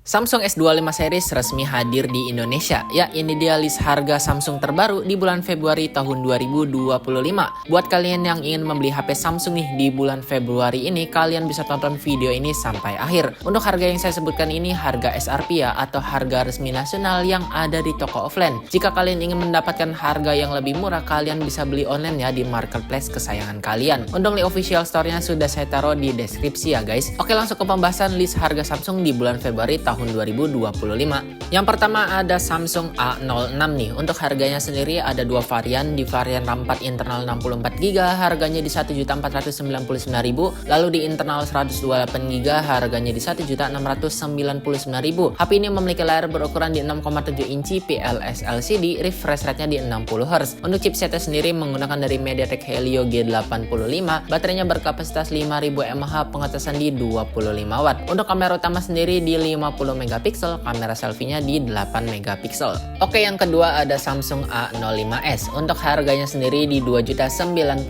Samsung S25 series resmi hadir di Indonesia. Ya, ini dia list harga Samsung terbaru di bulan Februari tahun 2025. Buat kalian yang ingin membeli HP Samsung nih di bulan Februari ini, kalian bisa tonton video ini sampai akhir. Untuk harga yang saya sebutkan ini harga SRP ya, atau harga resmi nasional yang ada di toko offline. Jika kalian ingin mendapatkan harga yang lebih murah, kalian bisa beli online ya di marketplace kesayangan kalian. Untuk link official store-nya sudah saya taruh di deskripsi ya guys. Oke, langsung ke pembahasan list harga Samsung di bulan Februari tahun 2025. Yang pertama ada Samsung A06 nih. Untuk harganya sendiri ada dua varian. Di varian RAM 4 internal 64GB harganya di 1.499.000, lalu di internal 128GB harganya di 1.699.000. HP ini memiliki layar berukuran di 6,7 inci PLS LCD, refresh rate-nya di 60Hz. Untuk chipsetnya sendiri menggunakan dari MediaTek Helio G85, baterainya berkapasitas 5000 mAh, pengecasan di 25W. Untuk kamera utama sendiri di 50 megapiksel, kamera selfie-nya di 8 megapiksel. Oke, yang kedua ada Samsung A05s. Untuk harganya sendiri di 2.099.000,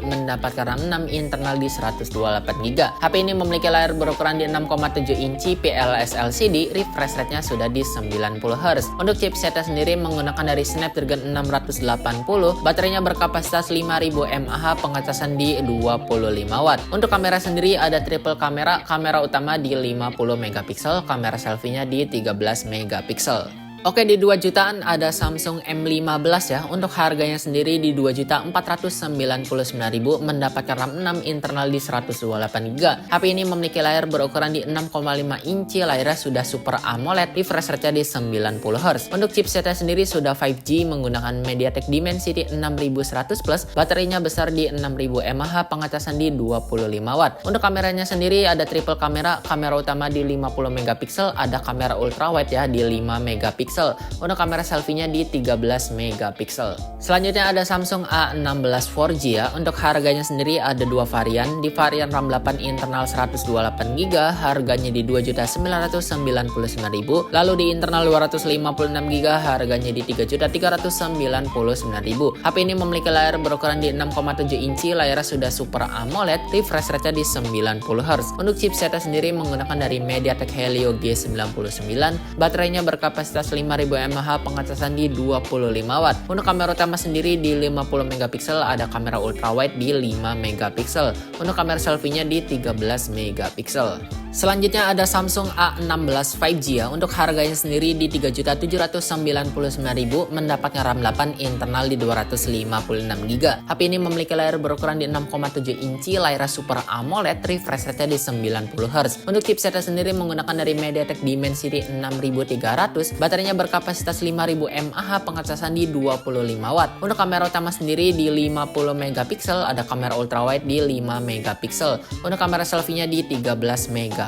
mendapatkan RAM 6 internal di 128GB. HP ini memiliki layar berukuran di 6,7 inci PLS LCD, refresh rate-nya sudah di 90Hz. Untuk chipsetnya sendiri menggunakan dari Snapdragon 680, baterainya berkapasitas 5000 mAh, pengecasan di 25W. Untuk kamera sendiri ada triple kamera, kamera utama di 50 megapiksel, kamera selfie-nya di 13 megapiksel. Oke, di 2 jutaan ada Samsung M15 ya. Untuk harganya sendiri di 2.499.000, mendapatkan RAM 6 internal di 128GB. HP ini memiliki layar berukuran di 6,5 inci, layarnya sudah Super AMOLED, refresh rate-nya di 90Hz. Untuk chipsetnya sendiri sudah 5G menggunakan MediaTek Dimensity 6100+, baterainya besar di 6000 mAh, pengecasan di 25W. Untuk kameranya sendiri ada triple kamera, kamera utama di 50 megapiksel, ada kamera ultrawide ya di 5 megapiksel. Untuk kamera selfie-nya di 13 megapiksel. Selanjutnya ada Samsung A16 4G ya. Untuk harganya sendiri ada dua varian. Di varian RAM 8 internal 128GB harganya di 2.999.000, lalu di internal 256GB harganya di 3.399.000. HP ini memiliki layar berukuran di 6,7 inci, layarnya sudah Super AMOLED, refresh rate-nya di 90Hz. Untuk chipsetnya sendiri menggunakan dari MediaTek Helio G99, baterainya berkapasitas 5000 mAh, pengecasan di 25W. Untuk kamera utama sendiri di 50 megapiksel, ada kamera ultrawide di 5 megapiksel. Untuk kamera selfie-nya di 13 megapiksel. Selanjutnya ada Samsung A16 5G ya. Untuk harganya sendiri di 3.799.000, mendapatkan RAM 8 internal di 256GB. HP ini memiliki layar berukuran di 6,7 inci, layar Super AMOLED, refresh rate-nya di 90Hz. Untuk chipsetnya sendiri menggunakan dari MediaTek Dimensity 6300, baterainya berkapasitas 5000 mAh, pengecasan di 25W. Untuk kamera utama sendiri di 50 megapiksel, ada kamera ultrawide di 5 megapiksel. Untuk kamera selfie-nya di 13 megapiksel.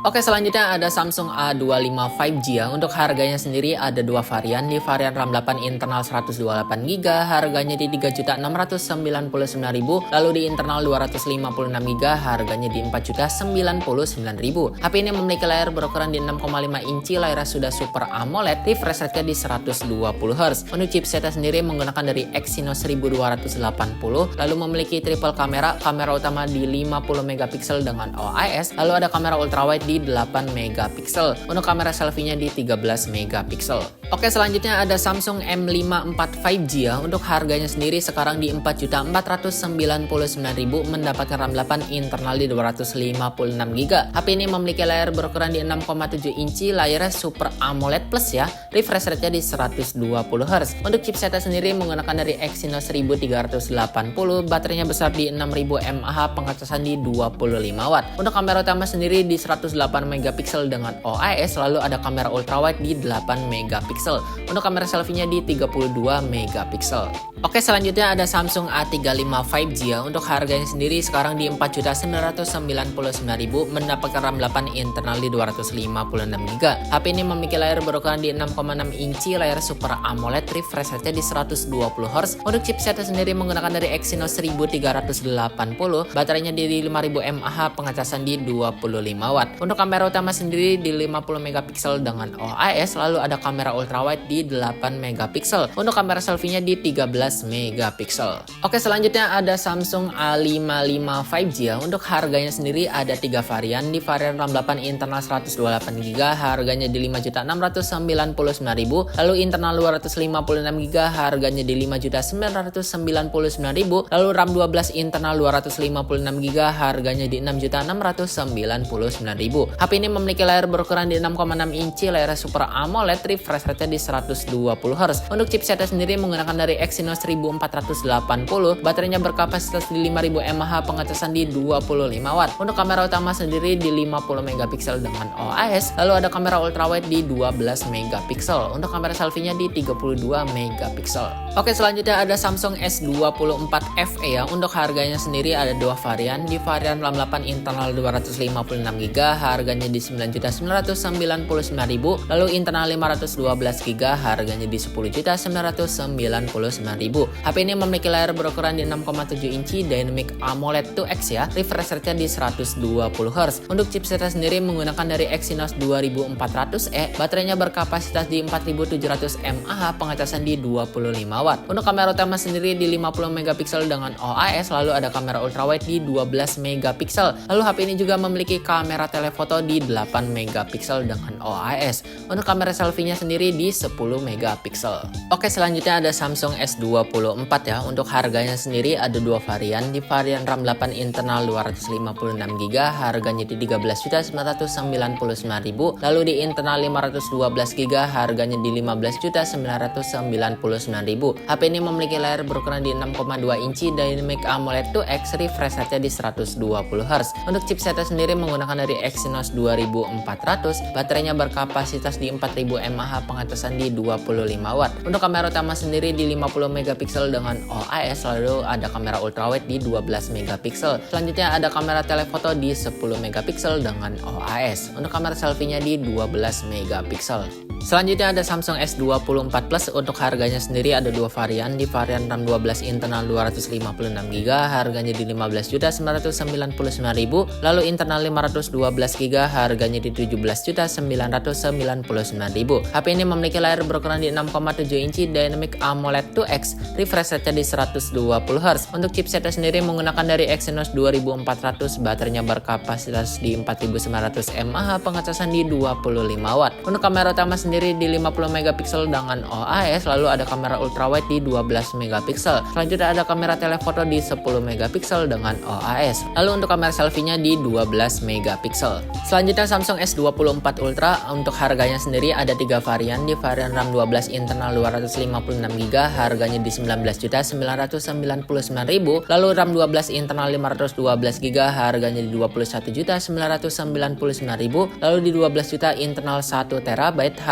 Oke, selanjutnya ada Samsung A25 5G ya. Untuk harganya sendiri ada dua varian. Di varian RAM 8 internal 128GB harganya di 3.699.000, lalu di internal 256GB harganya di 4.099.000. HP ini memiliki layar berukuran di 6,5 inci, layarnya sudah Super AMOLED, refresh rate-nya di 120Hz. Untuk chipsetnya sendiri menggunakan dari Exynos 1280, lalu memiliki triple kamera, kamera utama di 50 megapiksel dengan OIS, lalu ada kamera ultrawide di 8 megapiksel. Untuk kamera selfie-nya di 13 megapiksel. Oke, selanjutnya ada Samsung M54 5G ya. Untuk harganya sendiri sekarang di 4.499.000, mendapatkan RAM 8 internal di 256GB. HP ini memiliki layar berukuran di 6,7 inci, layarnya Super AMOLED Plus ya, refresh rate-nya di 120Hz. Untuk chipsetnya sendiri menggunakan dari Exynos 1380, baterainya besar di 6000 mAh, pengecasan di 25W. Untuk kamera utama sendiri di 108 megapiksel dengan OIS, lalu ada kamera ultrawide di 8 megapiksel. Untuk kamera selfie-nya di 32 megapiksel. Oke, selanjutnya ada Samsung A35 5G ya. Untuk harganya sendiri sekarang di 4.999.000, mendapatkan RAM 8 internal di 256GB. HP ini memiliki layar berukuran di 6,6 inci, layar Super AMOLED, refresh rate-nya di 120Hz. Untuk chipsetnya sendiri menggunakan dari Exynos 1380, baterainya di 5000 mAh, pengecasan di 25W. Untuk kamera utama sendiri di 50 megapiksel dengan OIS, lalu ada kamera ultrawide ultrawide di 8 megapiksel. Untuk kamera selfie-nya di 13 megapiksel. Oke, selanjutnya ada Samsung A55 5G ya. Untuk harganya sendiri ada 3 varian. Di varian RAM 8 internal 128GB harganya di 5.699.000. Lalu internal 256GB harganya di 5.999.000. Lalu RAM 12 internal 256GB harganya di 6.699.000. HP ini memiliki layar berukuran di 6,6 inci, layar Super AMOLED, refresh rate di 120Hz. Untuk chipsetnya sendiri menggunakan dari Exynos 1480, baterainya berkapasitas di 5000 mAh, pengecasan di 25 watt. Untuk kamera utama sendiri di 50 megapiksel dengan OIS, lalu ada kamera ultrawide di 12 megapiksel. Untuk kamera selfie-nya di 32 megapiksel. Oke, selanjutnya ada Samsung S24 FE ya. Untuk harganya sendiri ada 2 varian. Di varian RAM 8 internal 256GB harganya di 9.999.000. Lalu internal 512GB harganya di 10.999.000. HP ini memiliki layar berukuran di 6,7 inci Dynamic AMOLED 2X ya. Refresh rate-nya di 120Hz. Untuk chipsetnya sendiri menggunakan dari Exynos 2400E, baterainya berkapasitas di 4700 mAh, pengecasan di 25 watt. Untuk kamera utama sendiri di 50 megapiksel dengan OIS, lalu ada kamera ultrawide di 12 megapiksel. Lalu HP ini juga memiliki kamera telefoto di 8 megapiksel dengan OIS. Untuk kamera selfie-nya sendiri di 10 megapiksel. Oke, selanjutnya ada Samsung S24 ya. Untuk harganya sendiri ada 2 varian. Di varian RAM 8 internal 256GB harganya di 13.999.000. Lalu di internal 512GB harganya di 15.999.000. HP ini memiliki layar berukuran di 6,2 inci Dynamic AMOLED 2X, refresh rate-nya di 120Hz. Untuk chipsetnya sendiri menggunakan dari Exynos 2400, baterainya berkapasitas di 4000 mAh, pengecasan di 25 watt. Untuk kamera utama sendiri di 50 megapiksel dengan OIS, lalu ada kamera ultrawide di 12 megapiksel. Selanjutnya ada kamera telefoto di 10 megapiksel dengan OIS. Untuk kamera selfie-nya di 12 megapiksel. Selanjutnya ada Samsung S24 Plus. Untuk harganya sendiri ada 2 varian. Di varian RAM 12 internal 256GB harganya di 15.999.000. Lalu internal 512GB harganya di 17.999.000. HP ini memiliki layar berukuran di 6,7 inci Dynamic AMOLED 2X, refresh rate di 120Hz. Untuk chipsetnya sendiri menggunakan dari Exynos 2400, baterainya berkapasitas di 4900 mAh, pengecasan di 25 watt. Untuk kamera utama sendiri di 50 megapiksel dengan OIS, lalu ada kamera ultrawide di 12 megapiksel. Selanjutnya ada kamera telefoto di 10 megapiksel dengan OIS. Lalu untuk kamera selfie-nya di 12 megapiksel. Selanjutnya Samsung S24 Ultra. Untuk harganya sendiri ada 3 varian. Di varian RAM 12 internal 256GB harganya di 19.999.000. Lalu RAM 12 internal 512GB harganya di 21.999.000. Lalu di 12 juta internal 1TB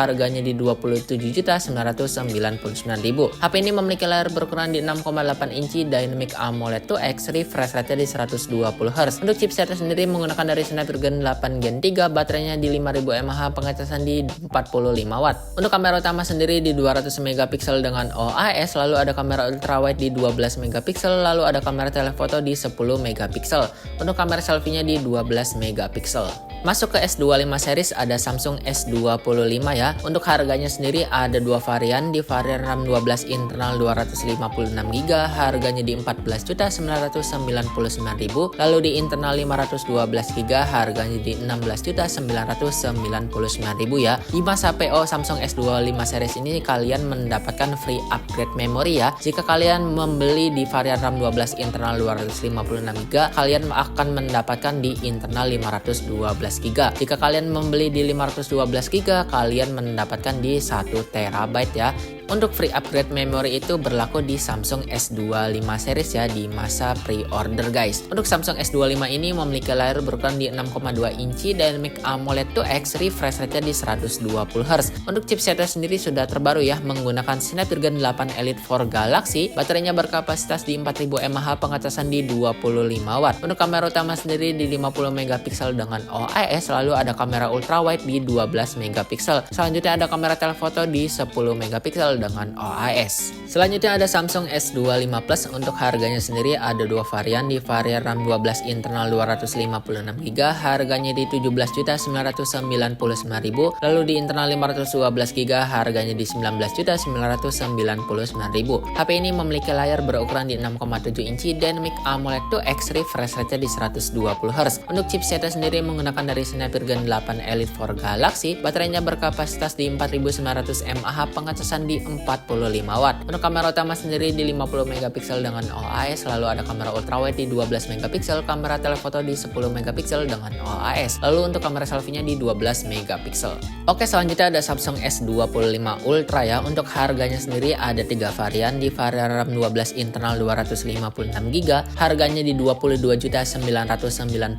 harganya di 27.999.000. HP ini memiliki layar berukuran di 6,8 inci Dynamic AMOLED 2X, refresh rate di 120Hz. Untuk chipset sendiri menggunakan dari Snapdragon 8 Gen 3, baterainya di 5000 mAh, pengecasan di 45 watt. Untuk kamera utama sendiri di 200 megapiksel dengan OIS, lalu ada kamera ultrawide di 12 megapiksel, lalu ada kamera telefoto di 10 megapiksel. Untuk kamera selfie-nya di 12 megapiksel. Masuk ke S25 series ada Samsung S25 ya. Untuk harganya sendiri ada 2 varian. Di varian RAM 12 internal 256GB harganya di 14.999.000. Lalu di internal 512GB harganya di 16.999.000 ya. Di masa PO Samsung S25 series ini kalian mendapatkan free upgrade memori ya. Jika kalian membeli di varian RAM 12 internal 256GB, kalian akan mendapatkan di internal 512GB. Jika kalian membeli di 512GB, kalian mendapatkan di 1TB ya. Untuk free upgrade memory itu berlaku di Samsung S25 series ya, di masa pre-order guys. Untuk Samsung S25 ini memiliki layar berukuran di 6,2 inci Dynamic AMOLED 2X, refresh rate-nya di 120Hz. Untuk chipsetnya sendiri sudah terbaru ya, menggunakan Snapdragon 8 Elite 4 Galaxy, baterainya berkapasitas di 4000 mAh, pengecasan di 25 watt. Untuk kamera utama sendiri di 50 megapiksel dengan OIS, lalu ada kamera ultrawide di 12 megapiksel. Selanjutnya ada kamera telefoto di 10 megapiksel megapiksel dengan OIS. Selanjutnya ada Samsung S25 Plus. Untuk harganya sendiri ada dua varian. Di varian RAM 12 internal 256GB harganya di 17.999.000, lalu di internal 512GB harganya di 19.999.000. HP ini memiliki layar berukuran di 6,7 inci Dynamic AMOLED 2X, refresh rate di 120Hz. Untuk chipsetnya sendiri menggunakan dari Snapdragon 8 Elite 4 Galaxy, baterainya berkapasitas di 4900 mAh, pengecasan di 45 watt. Untuk kamera utama sendiri di 50 megapiksel dengan OIS, lalu ada kamera ultrawide di 12 megapiksel, kamera telefoto di 10 megapiksel dengan OIS, lalu untuk kamera selfie-nya di 12 megapiksel. Oke, selanjutnya ada Samsung S25 Ultra ya. Untuk harganya sendiri ada tiga varian. Di varian RAM 12 internal 256GB harganya di 22.999.000,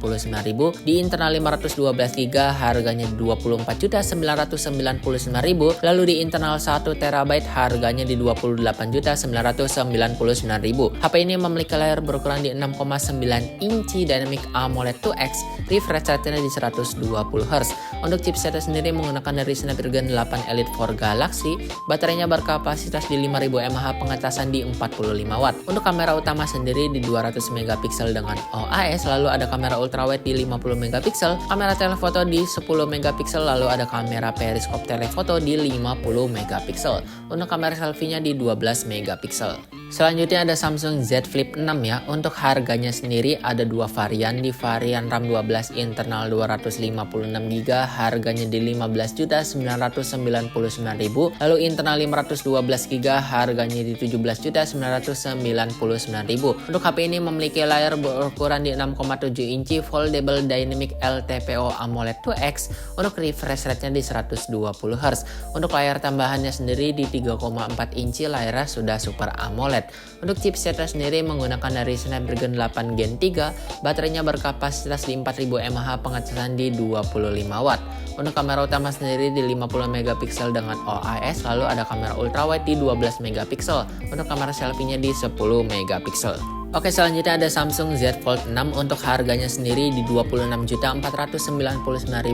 di internal 512GB harganya di 24.999.000, lalu di internal 1TB harganya di 28.999.000. HP ini memiliki layar berukuran di 6,9 inci Dynamic AMOLED 2X, refresh rate-nya di 120Hz. Untuk chipsetnya sendiri menggunakan dari Snapdragon 8 Elite 4 Galaxy, baterainya berkapasitas di 5000 mAh, pengecasan di 45 watt. Untuk kamera utama sendiri di 200 megapiksel dengan OIS, lalu ada kamera ultrawide di 50 megapiksel, kamera telefoto di 10 megapiksel, lalu ada kamera periskop telefoto di 50 megapiksel. Untuk kamera selfie-nya di 12 megapiksel. Selanjutnya ada Samsung Z Flip 6 ya. Untuk harganya sendiri ada dua varian. Di varian RAM 12 internal 256GB harganya di 15.999.000, lalu internal 512GB harganya di 17.999.000. Untuk HP ini memiliki layar berukuran di 6,7 inci Foldable Dynamic LTPO AMOLED 2X. Untuk refresh rate-nya di 120Hz. Untuk layar tambahannya sendiri di 3,4 inci, layarnya sudah Super AMOLED. Untuk chipsetnya sendiri menggunakan dari Snapdragon 8 Gen 3, baterainya berkapasitas di 4000 mAh, pengecasan di 25 watt. Untuk kamera utama sendiri di 50 megapiksel dengan OIS, lalu ada kamera ultrawide di 12 megapiksel. Untuk kamera selfie-nya di 10 megapiksel. Oke, selanjutnya ada Samsung Z Fold 6. Untuk harganya sendiri di 26.499.000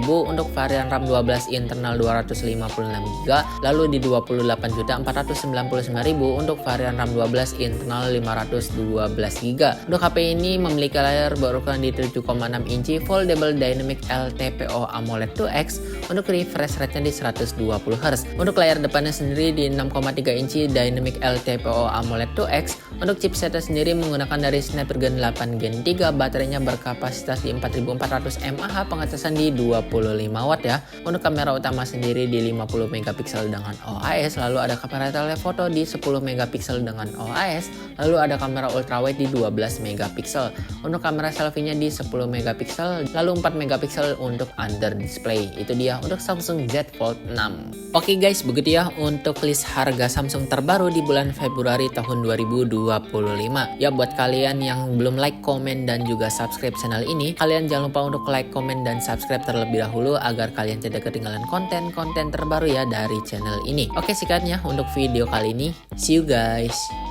untuk varian RAM 12 internal 256GB, lalu di 28.499.000 untuk varian RAM 12 internal 512GB. Untuk HP ini memiliki layar berukuran di 7,6 inci Foldable Dynamic LTPO AMOLED 2X. Untuk refresh rate-nya di 120Hz. Untuk layar depannya sendiri di 6,3 inci Dynamic LTPO AMOLED 2X. Untuk chipsetnya sendiri menggunakan dari Snapdragon 8 Gen 3, baterainya berkapasitas di 4400 mAh, pengecasan di 25 watt ya. Untuk kamera utama sendiri di 50 megapiksel dengan OIS, lalu ada kamera telefoto di 10 megapiksel dengan OIS, lalu ada kamera ultrawide di 12 megapiksel. Untuk kamera selfie-nya di 10 megapiksel, lalu 4 megapiksel untuk under display. Itu dia untuk Samsung Z Fold 6. Oke guys, begitu ya untuk list harga Samsung terbaru di bulan Februari tahun 2025. Ya, buat kalian yang belum like, komen, dan juga subscribe channel ini, kalian jangan lupa untuk like, komen, dan subscribe terlebih dahulu agar kalian tidak ketinggalan konten-konten terbaru ya dari channel ini. Oke, sekian ya untuk video kali ini. See you guys.